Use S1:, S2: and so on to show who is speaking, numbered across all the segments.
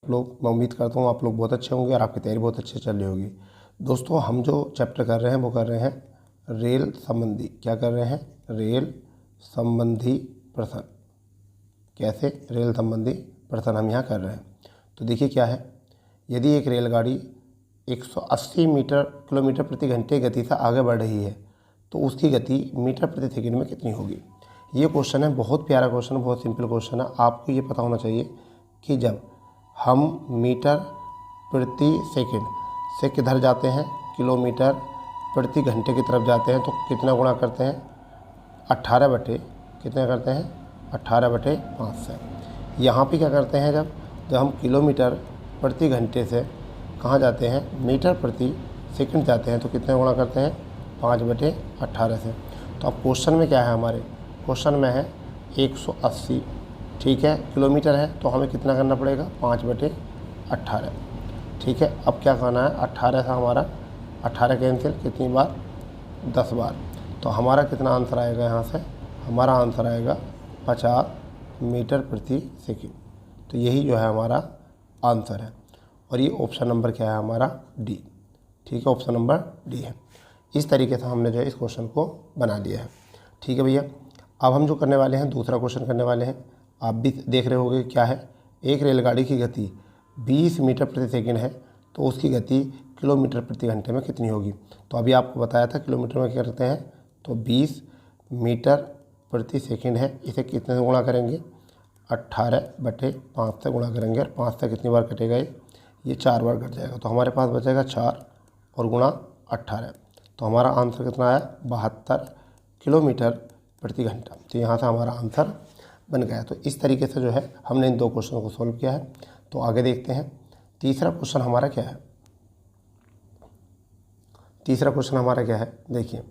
S1: लोग, मैं उम्मीद करता हूँ आप लोग बहुत अच्छे होंगे और आपकी तैयारी बहुत अच्छी चल रही होगी। दोस्तों, हम जो चैप्टर कर रहे हैं वो कर रहे हैं रेल संबंधी। क्या कर रहे हैं? रेल संबंधी प्रश्न। कैसे? रेल संबंधी प्रश्न हम यहाँ कर रहे हैं। तो देखिए क्या है, यदि एक रेलगाड़ी 180 किलोमीटर प्रति घंटे गति से आगे बढ़ रही है तो उसकी गति मीटर प्रति सेकंड में कितनी होगी। ये क्वेश्चन है, बहुत प्यारा क्वेश्चन है, बहुत सिंपल क्वेश्चन है। आपको ये पता होना चाहिए कि जब हम मीटर प्रति सेकंड से किधर जाते हैं, किलोमीटर प्रति घंटे की तरफ जाते हैं, तो कितना गुणा करते हैं? 18 बटे कितने करते हैं? 18/5 से। यहाँ पे क्या करते हैं, जब हम किलोमीटर प्रति घंटे से कहाँ जाते हैं, मीटर प्रति सेकंड जाते हैं, तो कितने गुणा करते हैं? 5/18 से। तो अब क्वेश्चन में क्या है, हमारे क्वेश्चन में है 180, ठीक है, किलोमीटर है, तो हमें कितना करना पड़ेगा? 5/18, ठीक है। अब क्या करना है, 18 से हमारा 18 कैंसिल कितनी बार? 10 बार। तो हमारा कितना आंसर आएगा यहाँ से? हमारा आंसर आएगा 50 मीटर प्रति सेकंड। तो यही जो है हमारा आंसर है, और ये ऑप्शन नंबर क्या है हमारा? डी, ठीक है, ऑप्शन नंबर डी है। इस तरीके से हमने जो है इस क्वेश्चन को बना लिया है, ठीक है भैया। अब हम जो करने वाले हैं, दूसरा क्वेश्चन करने वाले हैं। आप भी देख रहे होंगे क्या है, एक रेलगाड़ी की गति 20 मीटर प्रति सेकंड है तो उसकी गति किलोमीटर प्रति घंटे में कितनी होगी। तो अभी आपको बताया था किलोमीटर में क्या करते हैं, तो 20 मीटर प्रति सेकंड है, इसे कितने से गुणा करेंगे? 18/5 से गुणा करेंगे, और 5 से कितनी बार कटेगा? ये 4 बार कट जाएगा। तो हमारे पास बचेगा 4 और गुणा 18, तो हमारा आंसर कितना आया? 72 किलोमीटर प्रति घंटा। तो यहाँ से हमारा आंसर बन गया। तो इस तरीके से जो है हमने इन दो क्वेश्चनों को सॉल्व किया है। तो आगे देखते हैं, तीसरा क्वेश्चन हमारा क्या है। तीसरा क्वेश्चन हमारा क्या है, देखिए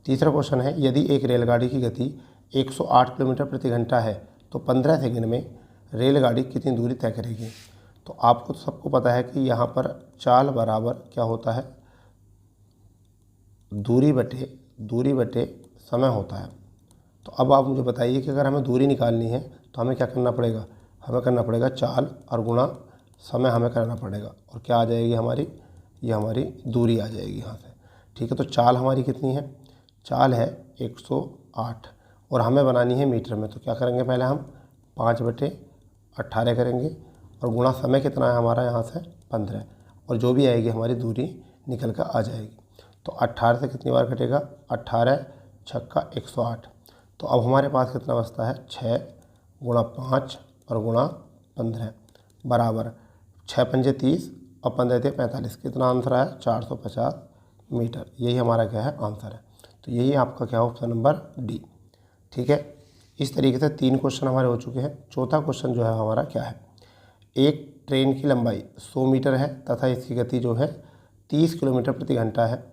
S1: तीसरा क्वेश्चन है, यदि एक रेलगाड़ी की गति 108 किलोमीटर प्रति घंटा है तो 15 सेकंड में रेलगाड़ी कितनी दूरी तय करेगी। तो आपको तो सबको पता है कि यहाँ पर चाल बराबर क्या होता है? दूरी बटे समय होता है। तो अब आप मुझे बताइए कि अगर हमें दूरी निकालनी है तो हमें क्या करना पड़ेगा? हमें करना पड़ेगा चाल और गुणा समय हमें करना पड़ेगा, और क्या आ जाएगी हमारी? ये हमारी दूरी आ जाएगी यहाँ से, ठीक है। तो चाल हमारी कितनी है? चाल है 108, और हमें बनानी है मीटर में। तो क्या करेंगे, पहले हम 5/18 करेंगे, और गुणा समय कितना है हमारा यहाँ से? 15, और जो भी आएगी हमारी दूरी निकल कर आ जाएगी। तो 18 से कितनी बार कटेगा? 18 छक्का 108। तो अब हमारे पास कितना बचता है? 6 गुणा 5 और गुणा 15 बराबर 6 पंजे 30 और 15 × 45। कितना आंसर आया? 450 मीटर। यही हमारा क्या है? आंसर है। तो यही आपका क्या है? ऑप्शन नंबर डी, ठीक है। इस तरीके से 3 क्वेश्चन हमारे हो चुके हैं। चौथा क्वेश्चन जो है हमारा क्या है, एक ट्रेन की लंबाई 100 मीटर है तथा इसकी गति जो है 30 किलोमीटर प्रति घंटा है।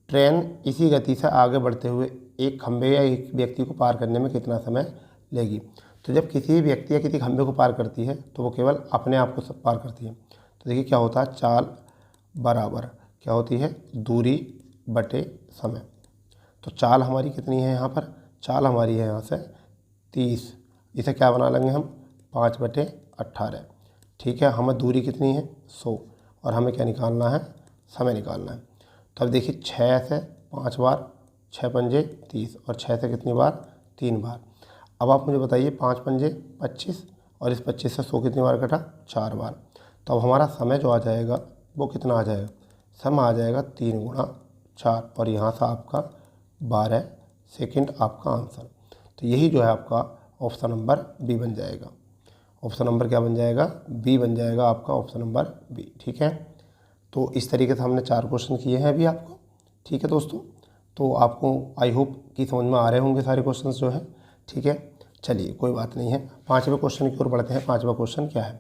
S1: ट्रेन इसी गति से आगे बढ़ते हुए एक खंभे या एक व्यक्ति को पार करने में कितना समय लेगी। तो जब किसी व्यक्ति या किसी खंभे को पार करती है तो वो केवल अपने आप को पार करती है। तो देखिए क्या होता है, चाल बराबर क्या होती है? दूरी बटे समय। तो चाल हमारी कितनी है यहाँ पर? चाल हमारी है यहाँ से 30, इसे क्या बना लेंगे हम? 5/18, ठीक है। हमें दूरी कितनी है? 100, और हमें क्या निकालना है? समय निकालना है। तो अब देखिए 6 से 5 बार, 6 पंजे 30, और 6 से कितनी बार? 3 बार। अब आप मुझे बताइए 5 पंजे 25, और इस 25 से 100 कितनी बार कटा? 4 बार। तो अब हमारा समय जो आ जाएगा वो कितना आ जाएगा? समय आ जाएगा 3 गुणा 4, और यहाँ से आपका 12 सेकंड आपका आंसर। तो यही जो है आपका ऑप्शन नंबर बी बन जाएगा। ऑप्शन नंबर क्या बन जाएगा? बी बन जाएगा आपका ऑप्शन नंबर बी, ठीक है। तो इस तरीके से हमने 4 क्वेश्चन किए हैं अभी आपको, ठीक है दोस्तों। तो आपको आई होप कि समझ में आ रहे होंगे सारे क्वेश्चंस जो है, ठीक है। चलिए कोई बात नहीं है, 5वें क्वेश्चन की ओर बढ़ते हैं। 5वां क्वेश्चन क्या है?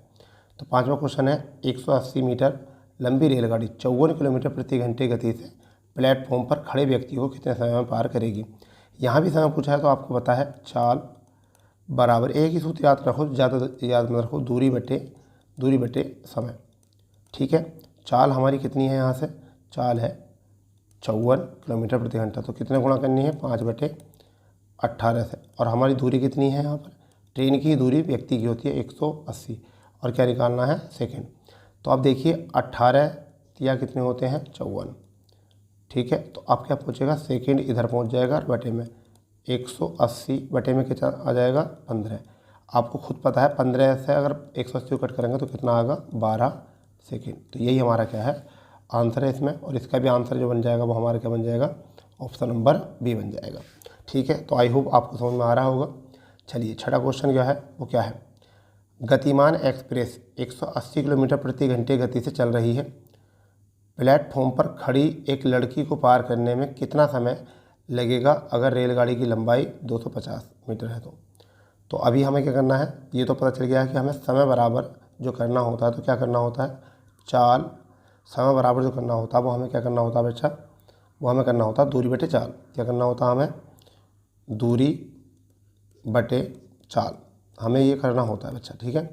S1: तो 5वां क्वेश्चन है, 180 मीटर लंबी रेलगाड़ी 54 किलोमीटर प्रति घंटे गति से प्लेटफॉर्म पर खड़े व्यक्ति को कितने समय में पार करेगी। यहाँ भी समय पूछा है, तो आपको पता है चाल बराबर, एक ही सूत्र याद रखो, ज़्यादा याद मत रखो, दूरी बटे समय, ठीक है। चाल हमारी कितनी है यहाँ से? चाल है 54 किलोमीटर प्रति घंटा। तो कितने गुणा करनी है? 5/18 से। और हमारी दूरी कितनी है यहाँ पर? ट्रेन की दूरी व्यक्ति की होती है 180, और क्या निकालना है, सेकंड। तो अब देखिए 18 या कितने होते हैं, 54। ठीक है, तो अब क्या पहुँचेगा, सेकंड इधर पहुँच जाएगा और बटे में 180 बटे में कितना आ जाएगा, 15। आपको खुद पता है 15 से अगर 180 को कट करेंगे तो कितना आएगा, 12 सेकंड। तो यही हमारा क्या है, आंसर है इसमें। और इसका भी आंसर जो बन जाएगा वो हमारा क्या बन जाएगा, ऑप्शन नंबर बी बन जाएगा। ठीक है, तो आई होप आपको समझ में आ रहा होगा। चलिए छठा क्वेश्चन जो है वो क्या है, गतिमान एक्सप्रेस 180 किलोमीटर प्रति घंटे गति से चल रही है। प्लेटफॉर्म पर खड़ी एक लड़की को पार करने में कितना समय लगेगा अगर रेलगाड़ी की लंबाई 250 मीटर है तो अभी हमें क्या करना है, ये तो पता चल गया है कि हमें समय बराबर जो करना होता है तो क्या करना होता है, चाल। समय बराबर जो करना होता है वो हमें क्या करना होता है बच्चा, वो हमें करना होता है दूरी बटे चाल। क्या करना होता है हमें, दूरी बटे चाल, हमें ये करना होता है बच्चा। ठीक है,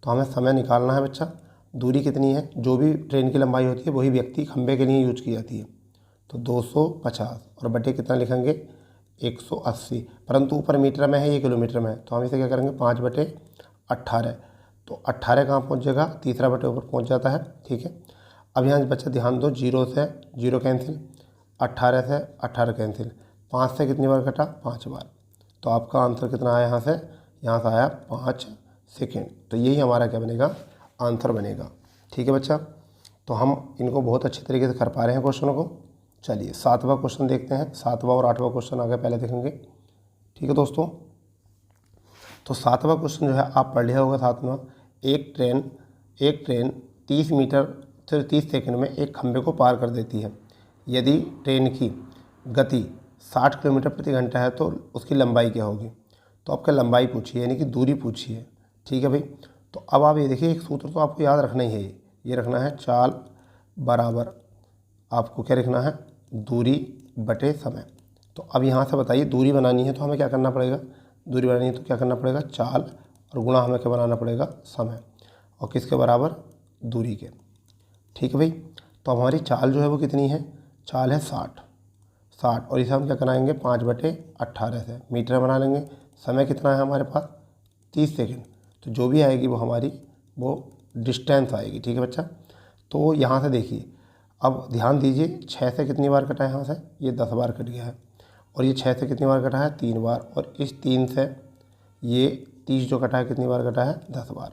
S1: तो हमें समय निकालना है बच्चा। दूरी कितनी है, जो भी ट्रेन की लंबाई होती है वही व्यक्ति खंबे के लिए यूज की जाती है, तो 250 और बटे कितना लिखेंगे, 180। परंतु ऊपर मीटर में है, ये किलोमीटर में है, तो हम इसे क्या करेंगे 5/18। तो 18 कहाँ पहुँच जाएगा, तीसरा बटे ऊपर पहुँच जाता है। ठीक है, अब यहाँ बच्चा ध्यान दो, 0 से 0 कैंसिल, 18 से 18 कैंसिल, 5 से कितनी बार कटा, 5 बार। तो आपका आंसर कितना आया यहाँ से आया 5 सेकेंड। तो यही हमारा क्या बनेगा, आंसर बनेगा। ठीक है बच्चा, तो हम इनको बहुत अच्छे तरीके से कर पा रहे हैं क्वेश्चनों को। चलिए 7वां क्वेश्चन देखते हैं, 7वां और 8वां क्वेश्चन आगे पहले देखेंगे। ठीक है दोस्तों, तो 7वां क्वेश्चन जो है आप पढ़ लिया होगा 7वां, एक ट्रेन 30 मीटर से 30 सेकंड में एक खंभे को पार कर देती है। यदि ट्रेन की गति 60 किलोमीटर प्रति घंटा है तो उसकी लंबाई क्या होगी। तो आपका लंबाई पूछिए, यानी कि दूरी पूछिए। ठीक है भाई, तो अब आप ये देखिए, एक सूत्र तो आपको याद रखना ही है, ये रखना है, चाल बराबर आपको क्या लिखना है, दूरी बटे समय। तो अब यहाँ से बताइए, दूरी बनानी है तो हमें क्या करना पड़ेगा, दूरी बनानी है तो क्या करना पड़ेगा, चाल, और गुणा हमें क्या बनाना पड़ेगा, समय, और किसके बराबर, दूरी के। ठीक है भाई, तो अब हमारी चाल जो है वो कितनी है, चाल है 60, और इसे हम क्या कराएंगे 5/18 से मीटर बना लेंगे। समय कितना है हमारे पास, 30 सेकंड। तो जो भी आएगी वो हमारी वो डिस्टेंस आएगी। ठीक है बच्चा, तो यहाँ से देखिए, अब ध्यान दीजिए, 6 से कितनी बार कटा है, यहाँ से ये 10 बार कट गया है, और ये 6 से कितनी बार कटा है, 3 बार, और इस 3 से ये 30 जो कटा है कितनी बार कटा है, 10 बार।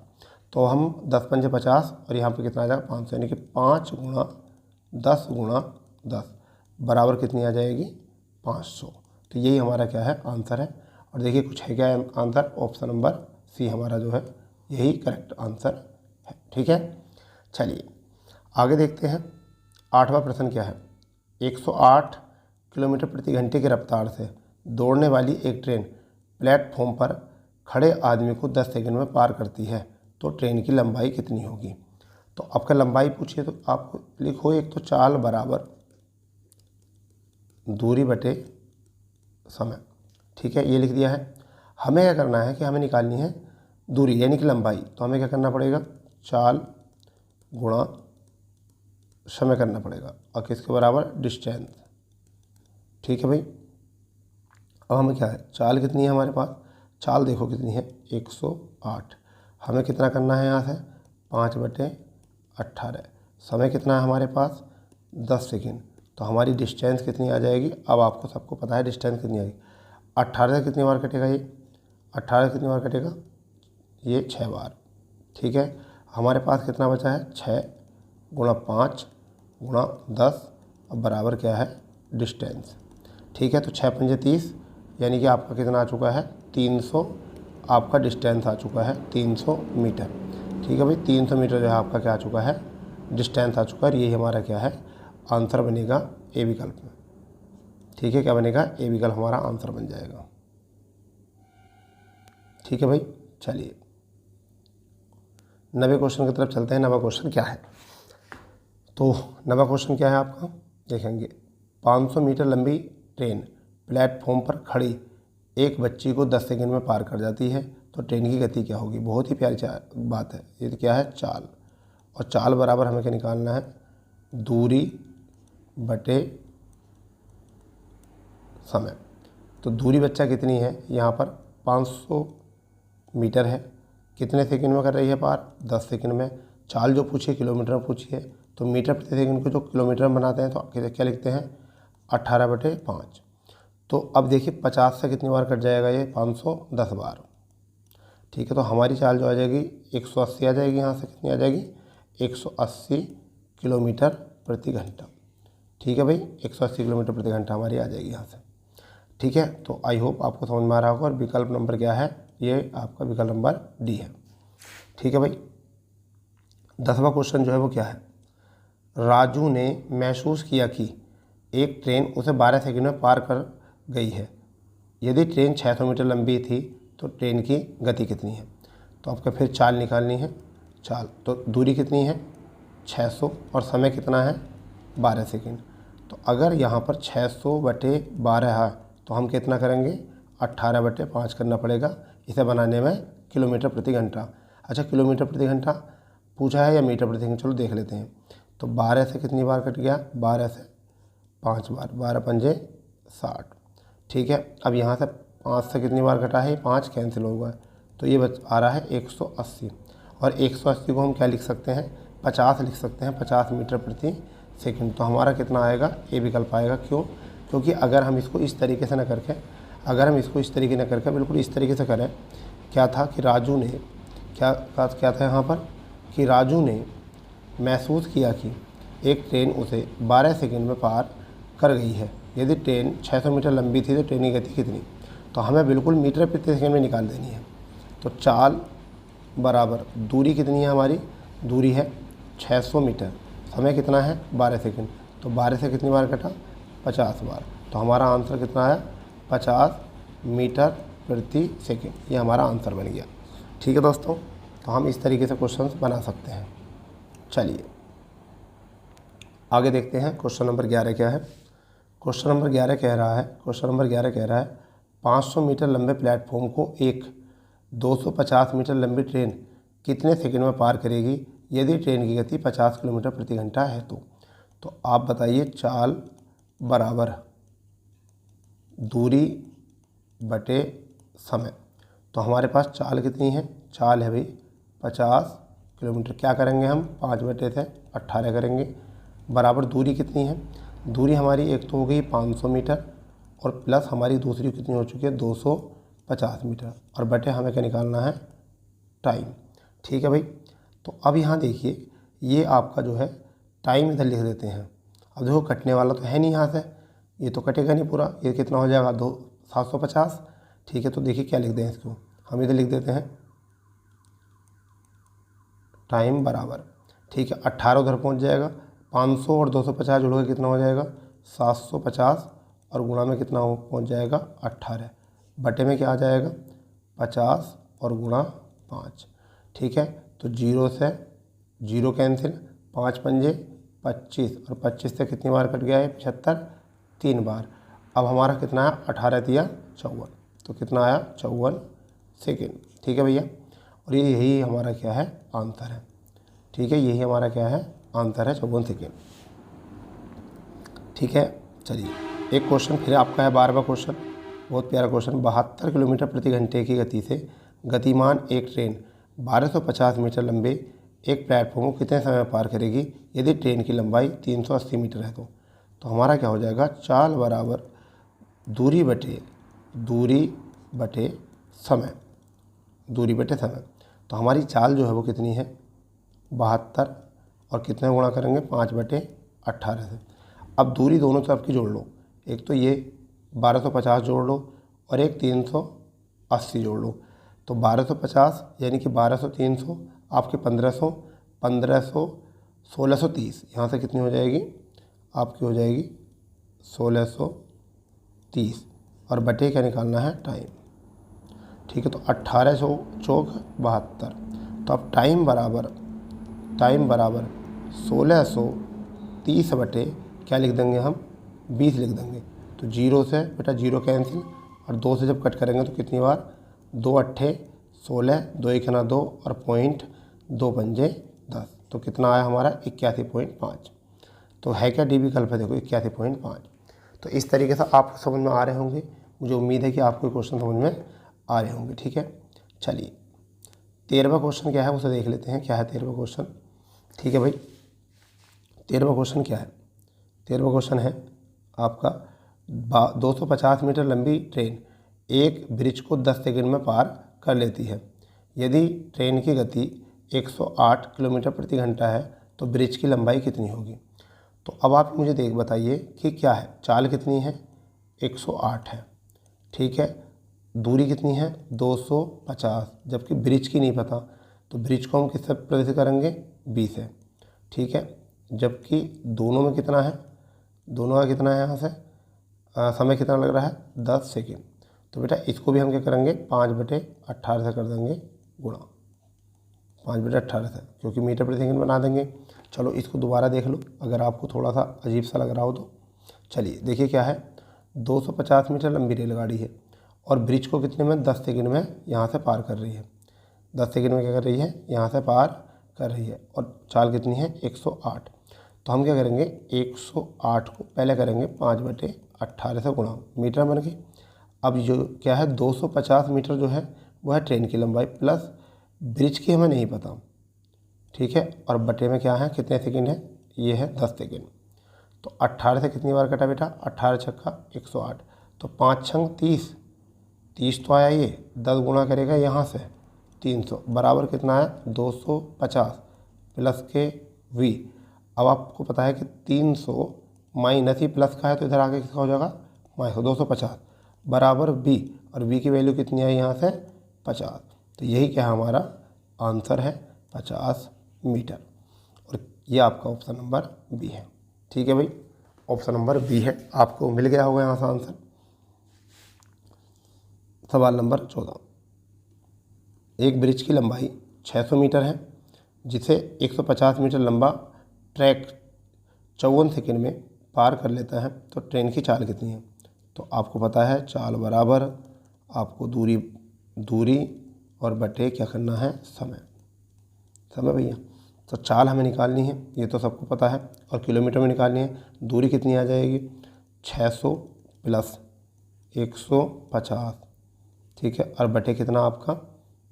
S1: तो हम 10 पंजे 50, और यहाँ पे कितना आ जाएगा 500, यानी कि 5 गुणा 10 गुणा 10 बराबर कितनी आ जाएगी, 500। तो यही हमारा क्या है, आंसर है। और देखिए कुछ है क्या आंसर, ऑप्शन नंबर सी हमारा जो है यही करेक्ट आंसर है। ठीक है, चलिए आगे देखते हैं। 8वां प्रश्न क्या है, 108 किलोमीटर प्रति घंटे की रफ्तार से दौड़ने वाली एक ट्रेन प्लेटफॉर्म पर खड़े आदमी को 10 सेकंड में पार करती है, तो ट्रेन की लंबाई कितनी होगी। तो आपका लंबाई पूछिए, तो आप लिखो, एक तो चाल बराबर दूरी बटे समय। ठीक है, ये लिख दिया है। हमें क्या करना है कि हमें निकालनी है दूरी, यानी कि लंबाई। तो हमें क्या करना पड़ेगा, चाल गुणा समय करना पड़ेगा, और किसके बराबर, डिस्टेंस। ठीक है भाई, अब हमें क्या है, चाल कितनी है हमारे पास, चाल देखो कितनी है, 108। हमें कितना करना है यहाँ से, 5/18। समय कितना है हमारे पास, 10 सेकेंड। तो हमारी डिस्टेंस कितनी आ जाएगी, अब आपको सबको पता है डिस्टेंस कितनी आएगी। 18 से कितनी बार कटेगा, ये 18 से कितनी बार कटेगा, ये 6 बार। ठीक है, हमारे पास कितना बचा है, 6 गुणा 5 गुणा 10, अब बराबर क्या है, डिस्टेंस। ठीक है, तो 6 पंजे 30, यानी कि आपका कितना आ चुका है, 300 आपका डिस्टेंस आ चुका है, 300 मीटर। ठीक है भाई, 300 मीटर जो है आपका क्या आ चुका है, डिस्टेंस आ चुका है। यही हमारा क्या है, आंसर बनेगा ए विकल्प में। ठीक है, क्या बनेगा, ए विकल्प हमारा आंसर बन जाएगा। ठीक है भाई, चलिए 90 क्वेश्चन की तरफ चलते हैं। 90 क्वेश्चन क्या है, तो 90 क्वेश्चन क्या है आपका, देखेंगे। 500 मीटर लंबी ट्रेन प्लेटफॉर्म पर खड़ी एक बच्ची को 10 सेकंड में पार कर जाती है, तो ट्रेन की गति क्या होगी। बहुत ही प्यारी बात है, ये क्या है, चाल, और चाल बराबर हमें क्या निकालना है, दूरी बटे समय। तो दूरी बच्चा कितनी है, यहाँ पर 500 मीटर है, कितने सेकंड में कर रही है पार, 10 सेकंड में। चाल जो पूछी किलोमीटर में पूछी है, तो मीटर प्रति सेकंड को जो किलोमीटर में बनाते हैं तो क्या लिखते हैं, 18/5। तो अब देखिए 50 से कितनी बार कट जाएगा ये, 510 बार। ठीक है, तो हमारी चाल जो आ जाएगी 180 आ जाएगी, यहाँ से कितनी आ जाएगी, 180 किलोमीटर प्रति घंटा। ठीक है भाई, 180 किलोमीटर प्रति घंटा हमारी आ जाएगी यहाँ से। ठीक है, तो आई होप आपको समझ में आ रहा होगा। और विकल्प नंबर क्या है, ये आपका विकल्प नंबर डी है। ठीक है भाई, 10वां क्वेश्चन जो है वो क्या है, राजू ने महसूस किया कि एक ट्रेन उसे 12 सेकंड में पार कर गई है। यदि ट्रेन 600 मीटर लंबी थी तो ट्रेन की गति कितनी है। तो आपको फिर चाल निकालनी है। चाल तो दूरी कितनी है, 600, और समय कितना है, 12 सेकंड। तो अगर यहाँ पर 600/12 है तो हम कितना करेंगे, 18/5 करना पड़ेगा इसे बनाने में, किलोमीटर प्रति घंटा। अच्छा, किलोमीटर प्रति घंटा पूछा है या मीटर प्रति घंटा, चलो देख लेते हैं। तो 12 से कितनी बार कट गया, 12 से 5 बार, 12 पंजे 60। ठीक है, अब यहाँ से 5 से कितनी बार कटा है, 5 कैंसिल होगा, तो ये आ रहा है 180। और 180 को हम क्या लिख सकते हैं, 50 लिख सकते हैं, 50 मीटर प्रति सेकंड। तो हमारा कितना आएगा, ए विकल्प आएगा। क्यों, क्योंकि अगर हम इसको इस तरीके से न करके, बिल्कुल इस तरीके से करें, क्या था कि राजू ने क्या था यहाँ पर, कि राजू ने महसूस किया कि एक ट्रेन उसे 12 सेकंड में पार कर गई है। यदि ट्रेन 600 मीटर लंबी थी तो ट्रेन की गति कितनी, तो हमें बिल्कुल मीटर प्रति सेकंड में निकाल देनी है। तो चाल बराबर दूरी कितनी है हमारी, दूरी है 600 मीटर, समय कितना है 12 सेकंड। तो 12 से कितनी बार कटा, 50 बार। तो हमारा आंसर कितना आया, 50 मीटर प्रति सेकंड। ये हमारा आंसर बन गया। ठीक है दोस्तों, तो हम इस तरीके से क्वेश्चन बना सकते हैं। चलिए आगे देखते हैं। क्वेश्चन नंबर 11 क्या है। क्वेश्चन नंबर 11 कह रहा है 500 मीटर लंबे प्लेटफॉर्म को एक 250 मीटर लंबी ट्रेन कितने सेकंड में पार करेगी यदि ट्रेन की गति 50 किलोमीटर प्रति घंटा है। तो आप बताइए, चाल बराबर दूरी बटे समय। तो हमारे पास चाल कितनी है, चाल है भाई 50 किलोमीटर। क्या करेंगे हम, 5/18 करेंगे, बराबर दूरी कितनी है, दूरी हमारी एक तो हो गई 500 मीटर, और प्लस हमारी दूसरी कितनी हो चुकी है, 250 मीटर, और बटे हमें क्या निकालना है, टाइम। ठीक है भाई, तो अब यहाँ देखिए, ये आपका जो है टाइम इधर लिख देते हैं। अब देखो कटने वाला तो है नहीं यहाँ से, ये तो कटेगा नहीं पूरा, ये कितना हो जाएगा, 750। ठीक है, तो देखिए क्या लिख दें इसको, हम इधर लिख देते हैं टाइम बराबर, ठीक है, 18 उधर पहुँच जाएगा, 500 और 250 जुड़ के कितना हो जाएगा, 750, और गुणा में कितना हो पहुँच जाएगा, 18, बटे में क्या आ जाएगा, 50 और गुणा 5। ठीक है, तो 0 से 0 कैंसिल, 5 पंजे 25, और 25 से कितनी बार कट गया है, 75, 3 बार। अब हमारा कितना है, 18 दिया 54, तो कितना आया, 54 सेकेंड। ठीक है भैया, और ये यही हमारा क्या है, आंसर है। ठीक है, यही हमारा क्या है, आंसर है, 54 सेकेंड। ठीक है, चलिए एक क्वेश्चन फिर आपका है, 12वां क्वेश्चन, बहुत प्यारा क्वेश्चन। 72 किलोमीटर प्रति घंटे की गति से गतिमान एक ट्रेन 1250 मीटर लंबे एक प्लेटफॉर्म को कितने समय में पार करेगी यदि ट्रेन की लंबाई 380 मीटर है। तो हमारा क्या हो जाएगा, चाल बराबर दूरी बटे समय, तो हमारी चाल जो है वो कितनी है, 72, और कितने गुणा करेंगे, 5/18 से। अब दूरी दोनों तरफ की जोड़ लो, एक तो ये 1250 जोड़ लो और एक 380 जोड़ लो। तो 1250 यानी कि 1200 300 आपके 1500, 1630, यहाँ से कितनी हो जाएगी, आपकी हो जाएगी 1630, और बटे क्या निकालना है, टाइम। ठीक है, तो 18 चौक 72, तो अब टाइम बराबर 1630 बटे क्या लिख देंगे हम, 20 लिख देंगे। तो 0 से बेटा 0 कैंसिल, और 2 से जब कट करेंगे तो कितनी बार, 2 अट्ठे 16, 2 एक ना 2, और पॉइंट 2 पंजे 10, तो कितना आया हमारा, 81.5। तो है क्या, डी विकल्प है, देखो 81.5। तो इस तरीके से आपको समझ में आ रहे होंगे, मुझे उम्मीद है कि आपको क्वेश्चन समझ में आ रहे होंगे। ठीक है, चलिए 13वां क्वेश्चन क्या है उसे देख लेते हैं। क्या है 13वां क्वेश्चन? ठीक है भाई, 13वां क्वेश्चन क्या है? 13वां क्वेश्चन है आपका 250 मीटर लंबी ट्रेन एक ब्रिज को 10 सेकंड में पार कर लेती है। यदि ट्रेन की गति 108 किलोमीटर प्रति घंटा है तो ब्रिज की लंबाई कितनी होगी? तो अब आप मुझे बताइए कि क्या है, चाल कितनी है? 108 है, ठीक है। दूरी कितनी है? 250, जबकि ब्रिज की नहीं पता, तो ब्रिज को हम किससे प्रदर्शित करेंगे? बी से, ठीक है। जबकि दोनों में कितना है? दोनों का कितना है यहाँ से? समय कितना लग रहा है? 10 सेकेंड। तो बेटा इसको भी हम क्या करेंगे? 5/18 से कर देंगे गुणा, 5/18 से, क्योंकि मीटर प्रति सेकंड बना देंगे। चलो इसको दोबारा देख लो अगर आपको थोड़ा सा अजीब सा लग रहा हो तो। चलिए देखिए क्या है, 250 मीटर लंबी रेलगाड़ी है और ब्रिज को कितने में? 10 सेकंड में यहाँ से पार कर रही है। 10 सेकंड में क्या कर रही है? यहाँ से पार कर रही है। और चाल कितनी है? 108। तो हम क्या करेंगे? 108 को पहले करेंगे 5/18 से गुणा, मीटर बन गई। अब जो क्या है, 250 मीटर जो है वो है ट्रेन की लंबाई, प्लस ब्रिज की हमें नहीं पता, ठीक है। और बटे में क्या है, कितने सेकंड है? ये है 10 सेकंड। तो 18 से कितनी बार कटा बेटा? 18 छक्का 108, तो 5 छंग 30, 30 तो आया ये, 10 गुणा करेगा यहाँ से 300, बराबर कितना है? 250 प्लस के वी। अब आपको पता है कि 300 माइनस ही प्लस का है, तो इधर आगे किसका हो जाएगा? माइनस 250 बराबर बी, और बी की वैल्यू कितनी आई यहाँ से? 50। तो यही क्या हमारा आंसर है, 50 मीटर। और ये आपका ऑप्शन नंबर बी है, ठीक है भाई, ऑप्शन नंबर बी है। आपको मिल गया होगा यहाँ से आंसर। सवाल नंबर 14, एक ब्रिज की लंबाई 600 मीटर है जिसे 150 मीटर लंबा ट्रैक 54 सेकंड में पार कर लेता है, तो ट्रेन की चाल कितनी है? तो आपको पता है चाल बराबर आपको दूरी और बटे क्या करना है? समय भैया। तो चाल हमें निकालनी है, ये तो सबको पता है, और किलोमीटर में निकालनी है। दूरी कितनी आ जाएगी? 600 प्लस 150, ठीक है। और बटे कितना आपका?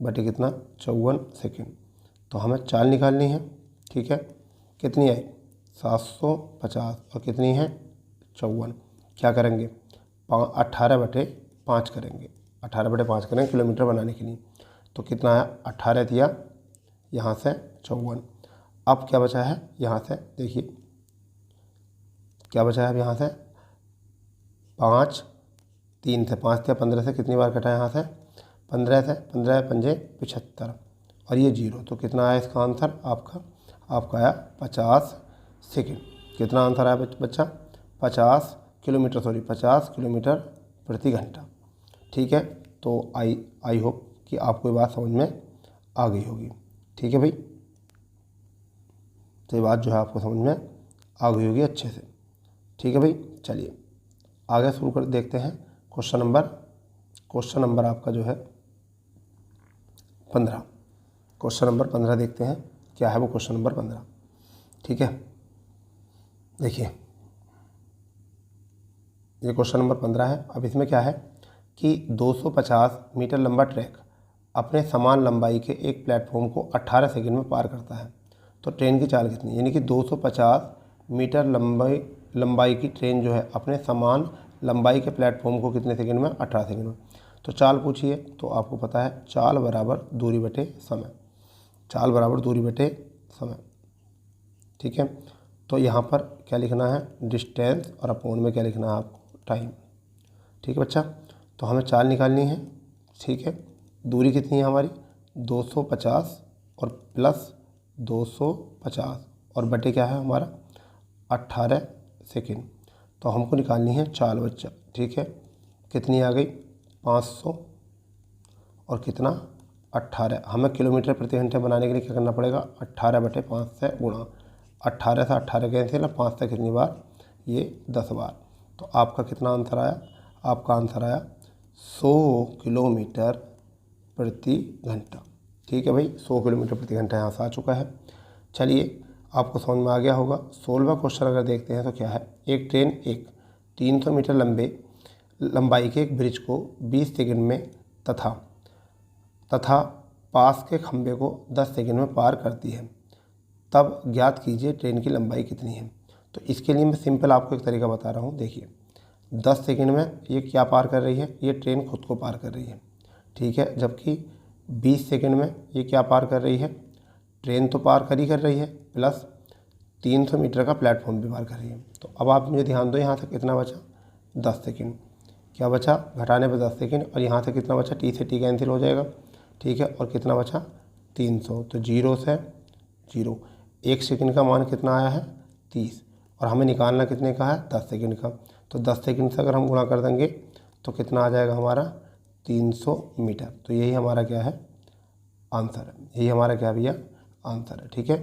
S1: बटे कितना? 54 सेकंड। तो हमें चाल निकालनी है, ठीक है। कितनी आई? 750, और कितनी है? 54। क्या करेंगे? 18/5 करेंगे, 18/5 करेंगे किलोमीटर बनाने के लिए। तो कितना है? 18 दिया यहाँ से 54। अब क्या बचा है यहाँ से? देखिए क्या बचा है अब यहाँ से? 5, 3 से 5 से 15 से कितनी बार कटा है यहाँ से? 15 से, 15 पंजे 75, और ये 0, तो कितना आया इसका आंसर आपका आया 50 सेकंड। कितना आंसर आया बच्चा? 50 किलोमीटर प्रति घंटा, ठीक है। तो आई होप कि आपको ये बात समझ में आ गई होगी, ठीक है भाई। तो ये बात जो है आपको समझ में आ गई होगी अच्छे से, ठीक है भाई। चलिए आगे शुरू कर देखते हैं। क्वेश्चन नंबर आपका जो है 15, क्वेश्चन नंबर 15 देखते हैं क्या है वो क्वेश्चन नंबर 15, ठीक है। देखिए ये क्वेश्चन नंबर 15 है। अब इसमें क्या है कि 250 मीटर लंबा ट्रैक अपने समान लंबाई के एक प्लेटफॉर्म को 18 सेकंड में पार करता है, तो ट्रेन की चाल कितनी? यानी कि 250 मीटर लंबाई की ट्रेन जो है अपने समान लंबाई के प्लेटफॉर्म को कितने सेकंड में? 18 सेकंड में। तो चाल पूछिए, तो आपको पता है चाल बराबर दूरी बटे समय, चाल बराबर दूरी बटे समय, ठीक है। तो यहाँ पर क्या लिखना है? डिस्टेंस, और अपोन में क्या लिखना है आपको? टाइम, ठीक है बच्चा। तो हमें चाल निकालनी है, ठीक है। दूरी कितनी है हमारी? 250 और प्लस 250, और बटे क्या है हमारा? 18 सेकंड। तो हमको निकालनी है चाल बच्चा, ठीक है। कितनी आ गई? 500 और कितना? 18। हमें किलोमीटर प्रति घंटे बनाने के लिए क्या करना पड़ेगा? 18/5 से गुणा, 18 से 18 कैंसिल, 5 से कितनी बार? ये 10 बार। तो आपका कितना आंसर आया? आपका आंसर आया 100 किलोमीटर प्रति घंटा, ठीक है भाई। 100 किलोमीटर प्रति घंटा यहाँ से आ चुका है। चलिए आपको समझ में आ गया होगा। 16वां क्वेश्चन अगर देखते हैं तो क्या है? एक ट्रेन एक 300 मीटर लंबाई के एक ब्रिज को 20 सेकंड में तथा पास के खंभे को 10 सेकंड में पार करती है, तब ज्ञात कीजिए ट्रेन की लंबाई कितनी है। तो इसके लिए मैं सिंपल आपको एक तरीका बता रहा हूँ। देखिए 10 सेकंड में ये क्या पार कर रही है, ये ट्रेन खुद को पार कर रही है, ठीक है। जबकि 20 सेकंड में ये क्या पार कर रही है, ट्रेन तो पार कर रही है प्लस 300 मीटर का प्लेटफॉर्म भी पार कर रही है। तो अब आप मुझे ध्यान दो, यहाँ से कितना बचा, 10 सेकंड। क्या बचा, घटाने पर 10 सेकंड, और यहाँ से कितना बचा, टी से टी कैंसिल हो जाएगा, ठीक है। और कितना बचा, 300। तो 0 से 0, 1 सेकंड का मान कितना आया है, 30, और हमें निकालना कितने का है, 10 सेकंड का। तो 10 सेकंड से अगर हम गुणा कर देंगे तो कितना आ जाएगा हमारा, 300 मीटर। तो यही हमारा क्या है, आंसर है। यही हमारा क्या भैया, आंसर है, ठीक है।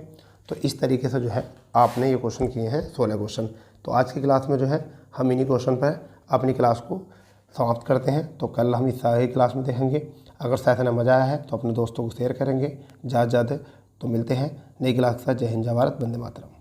S1: तो इस तरीके से जो है आपने ये क्वेश्चन किए हैं 16 क्वेश्चन। तो आज की क्लास में जो है हम इन्हीं क्वेश्चन पर अपनी क्लास को समाप्त करते हैं। तो कल हम इस आगे क्लास में देखेंगे। अगर सेशन में मज़ा आया है तो अपने दोस्तों को शेयर करेंगे ज़्यादा से ज़्यादा। तो मिलते हैं नई क्लास के साथ। जय हिंद, जय भारत, वंदे मातरम।